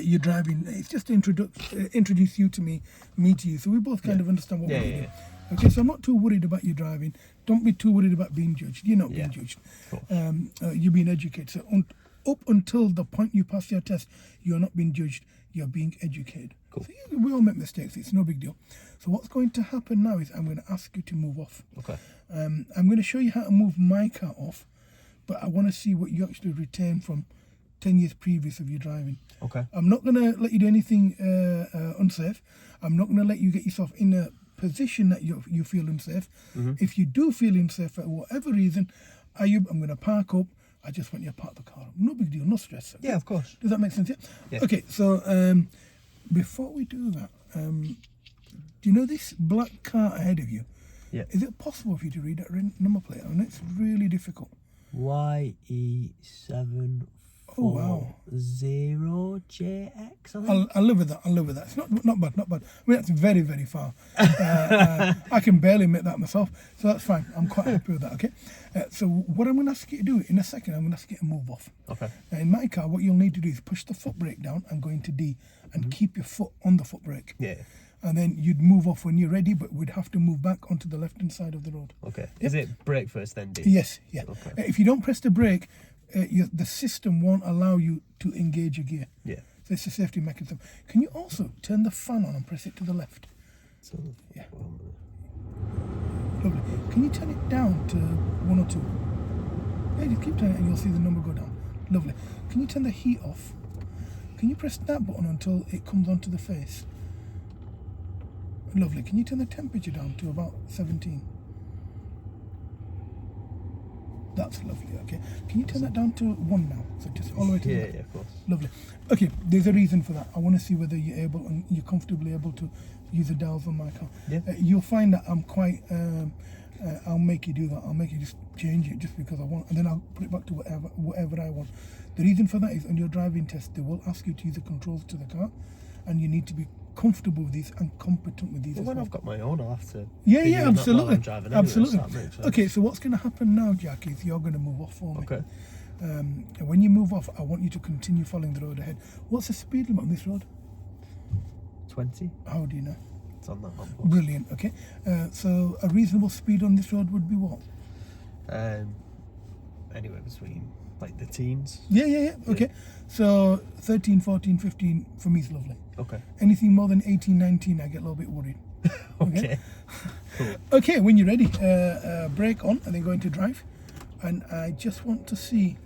you're driving. It's just to introduce you to me to you, so we both kind of understand what we're doing. Okay, so I'm not too worried about you driving. Don't be too worried about being judged. You're not being judged. You're being educated. So up until the point you pass your test, you're not being judged. You're being educated. Cool. So we all make mistakes. It's no big deal. So what's going to happen now is I'm going to ask you to move off. Okay. I'm going to show you how to move my car off, but I want to see what you actually retain from 10 years previous of your driving. Okay. I'm not going to let you do anything unsafe. I'm not going to let you get yourself in a position that you feel unsafe. If you do feel unsafe for whatever reason, I'm going to park up. I just want you to park the car up. No big deal, no stress. Okay? Yeah, of course. Does that make sense? Yeah. Okay, so before we do that, do you know this black car ahead of you? Yeah. Is it possible for you to read that number plate? I mean, it's really difficult. YE740JX, I think. I'll live with that. It's not bad. I mean, that's very, very far. I can barely make that myself, so that's fine. I'm quite happy with that, okay? So what I'm going to ask you to do in a second, I'm going to ask you to move off. Okay. Now, in my car, what you'll need to do is push the foot brake down and go into D and keep your foot on the foot brake. Yeah. And then you'd move off when you're ready, but we'd have to move back onto the left-hand side of the road. Okay. Yep. Is it brake first, then D? Yes, yeah. Okay. If you don't press the brake, the system won't allow you to engage your gear. Yeah. So it's a safety mechanism. Can you also turn the fan on and press it to the left? So, Yeah. Lovely. Can you turn it down to 1 or 2? Yeah, just keep turning it and you'll see the number go down. Lovely. Can you turn the heat off? Can you press that button until it comes onto the face? Lovely. Can you turn the temperature down to about 17? That's lovely, okay. Can you turn that down to 1 now? So just all the way to the left. Yeah, of course. Lovely. Okay, there's a reason for that. I want to see whether you're able and you're comfortably able to use the dials on my car. Yeah. You'll find that I'm quite, I'll make you do that. I'll make you just change it just because I want, and then I'll put it back to whatever I want. The reason for that is on your driving test, they will ask you to use the controls to the car, and you need to be comfortable with these and competent with these Well, as when well. I've got my own, I'll have to. Yeah, be yeah, doing that while absolutely. I'm driving anyway, Absolutely. so that makes sense. Okay, so what's going to happen now, Jack, is you're going to move off for me. Okay. And when you move off, I want you to continue following the road ahead. What's the speed limit on this road? 20. How do you know? It's on that one. Brilliant, okay. So a reasonable speed on this road would be what? Anywhere between like the teens. Yeah. Okay. So 13, 14, 15 for me is lovely. Okay. Anything more than 18, 19, I get a little bit worried. Okay. Cool. Okay, when you're ready, brake on and then go into drive. And I just want to see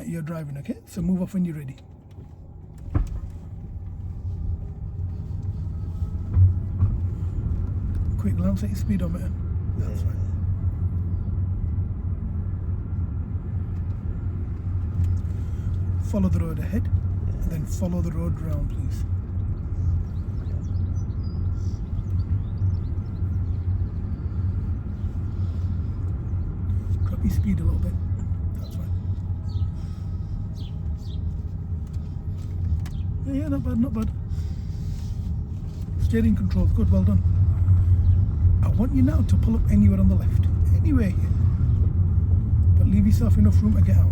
your driving, okay? So move off when you're ready. Quick glance at your speedometer. That's fine. Follow the road ahead, and then follow the road round, please. Drop your speed a little bit. That's fine. Yeah, not bad. Steering controls, good, well done. I want you now to pull up anywhere on the left. Anywhere here. But leave yourself enough room to get out.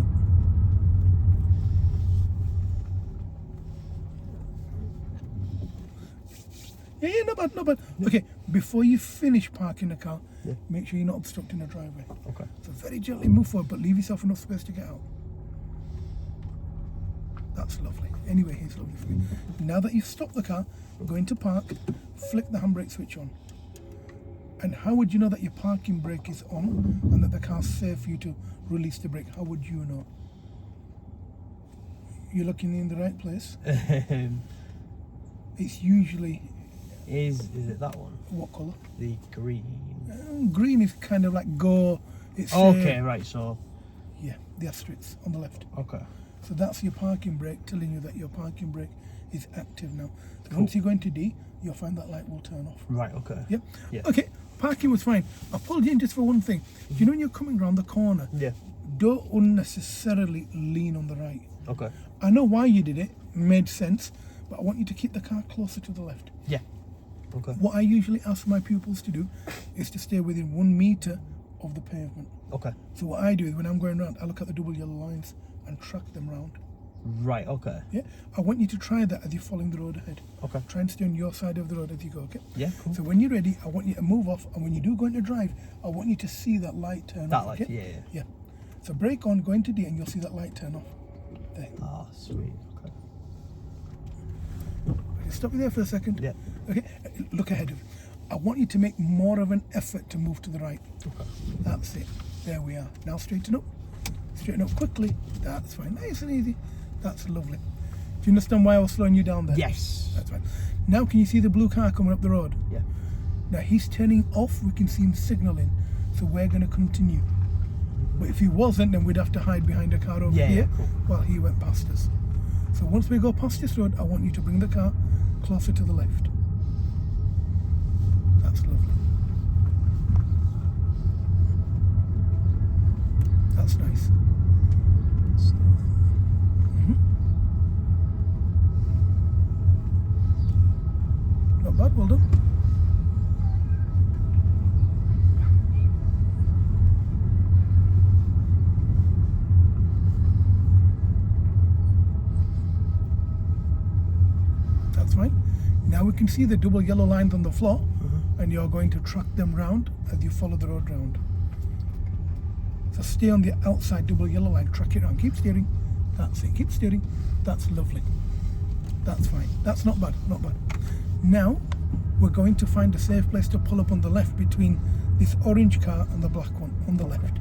Yeah, not bad. Okay, before you finish parking the car, make sure you're not obstructing the driveway. Okay. So very gently move forward, but leave yourself enough space to get out. That's lovely. Anyway, here's lovely for you. Now that you've stopped the car, go into park, flick the handbrake switch on. And how would you know that your parking brake is on and that the car's safe for you to release the brake? How would you know? You're looking in the right place. It's usually... Is it that one? What colour? The green. Green is kind of like go. It's Okay, right, so... Yeah, the asterisks on the left. Okay. So that's your parking brake telling you that your parking brake is active now. So Cool. once you go into D, you'll find that light will turn off. Right, okay. Yep. Yeah. Okay, parking was fine. I pulled you in just for one thing. You know when you're coming around the corner, Yeah. don't unnecessarily lean on the right. Okay. I know why you did it, made sense, but I want you to keep the car closer to the left. Yeah. Okay. What I usually ask my pupils to do is to stay within 1 meter of the pavement. Okay. So what I do is when I'm going around, I look at the double yellow lines and track them round. Right, okay. Yeah, I want you to try that as you're following the road ahead. Okay. Try and stay on your side of the road as you go, okay? Yeah, cool. So when you're ready, I want you to move off, and when you do go into drive, I want you to see that light turn That off. light, Okay? yeah. So brake on, go into D, and you'll see that light turn off. There. Ah, sweet. Okay. Okay, stop you there for a second. Yeah. Okay, look ahead of you. I want you to make more of an effort to move to the right. Okay. That's it. There we are. Now straighten up. Straighten up quickly. That's fine. Nice and easy. That's lovely. Do you understand why I was slowing you down there? Yes. That's fine. Now can you see the blue car coming up the road? Yeah. Now he's turning off. We can see him signalling. So we're going to continue. But if he wasn't, then we'd have to hide behind a car over Yeah, here cool. while he went past us. So once we go past this road, I want you to bring the car closer to the left. That's lovely. That's nice. Not bad, well done. That's fine. Now we can see the double yellow lines on the floor, and you're going to track them round as you follow the road round. So stay on the outside double yellow line, track it around, keep steering. That's it, keep steering. That's lovely. That's fine. That's not bad, not bad. Now we're going to find a safe place to pull up on the left between this orange car and the black one on the left.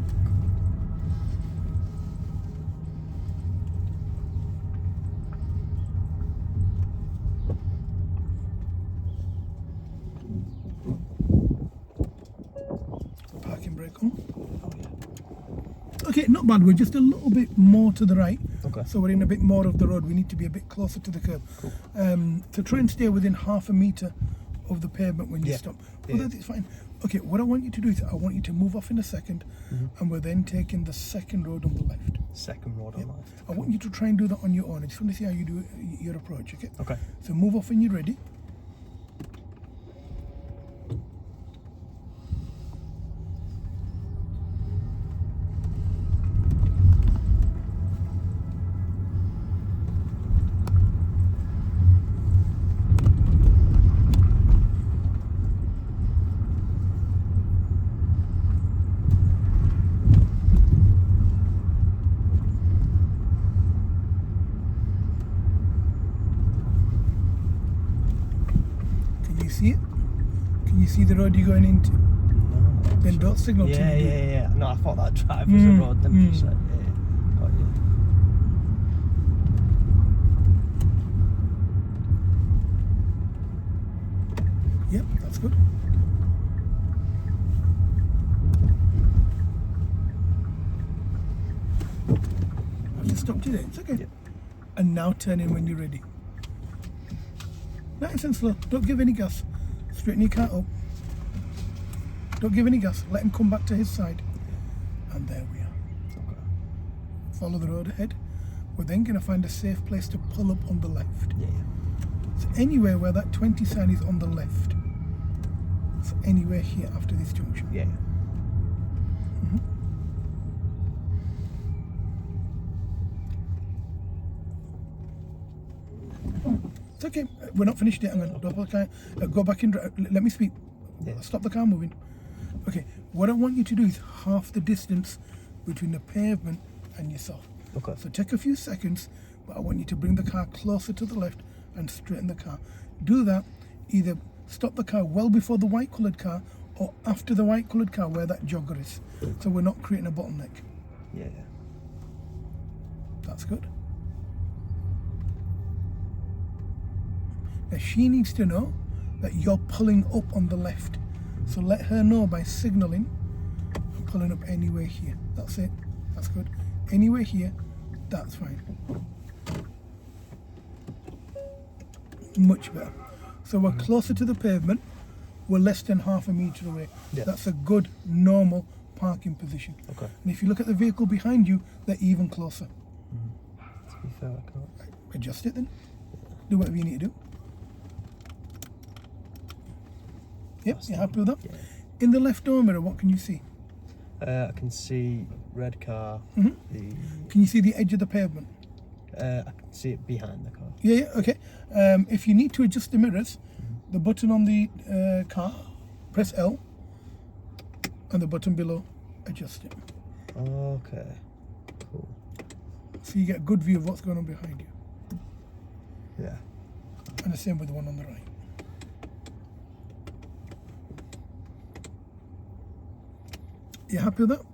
Parking brake on. Oh, yeah. Okay, not bad. We're just a little bit more to the right. Okay. So we're in a bit more of the road. We need to be a bit closer to the curb. Cool. To try and stay within half a metre of the pavement when you Yeah. stop. Yeah. Well, that's fine. Okay, what I want you to do is I want you to move off in a second, and we're then taking the second road on the left. Second road on left. I want you to try and do that on your own. I just want to see how you do your approach, okay? Okay. So move off when you're ready. Can you see it? Can you see the road you're going into? No. Then don't signal to Yeah, me. yeah. No, I thought that drive was a road. Then you said, yeah. Got you. Yep, that's good. I've just stopped you there. It's okay. Yep. And now turn in when you're ready. Nice and slow. Don't give any gas. Straighten your car up. Don't give any gas. Let him come back to his side. And there we are. Okay. Follow the road ahead. We're then going to find a safe place to pull up on the left. Yeah. So anywhere where that 20 sign is on the left. So anywhere here after this junction. Yeah. It's okay. We're not finished yet. I'm going to double car. Go back in. Let me speak. Yeah. Stop the car moving. Okay. What I want you to do is half the distance between the pavement and yourself. Okay. So take a few seconds, but I want you to bring the car closer to the left and straighten the car. Do that. Either stop the car well before the white coloured car or after the white coloured car where that jogger is. So we're not creating a bottleneck. Yeah. That's good. Now she needs to know that you're pulling up on the left. So let her know by signalling and pulling up anywhere here. That's it. That's good. Anywhere here, that's fine. Much better. So we're closer to the pavement. We're less than half a metre away. Yeah. That's a good, normal parking position. Okay. And if you look at the vehicle behind you, they're even closer. To be fair, I can't. Adjust it then. Do whatever you need to do. Yep, That's you're not- happy with that? Yeah. In the left door mirror, what can you see? I can see red car. Mhm. The Can you see the edge of the pavement? I can see it behind the car. Yeah, okay. If you need to adjust the mirrors, the button on the car, press L, and the button below, adjust it. Okay, cool. So you get a good view of what's going on behind you. Yeah. And the same with the one on the right. You happy with that?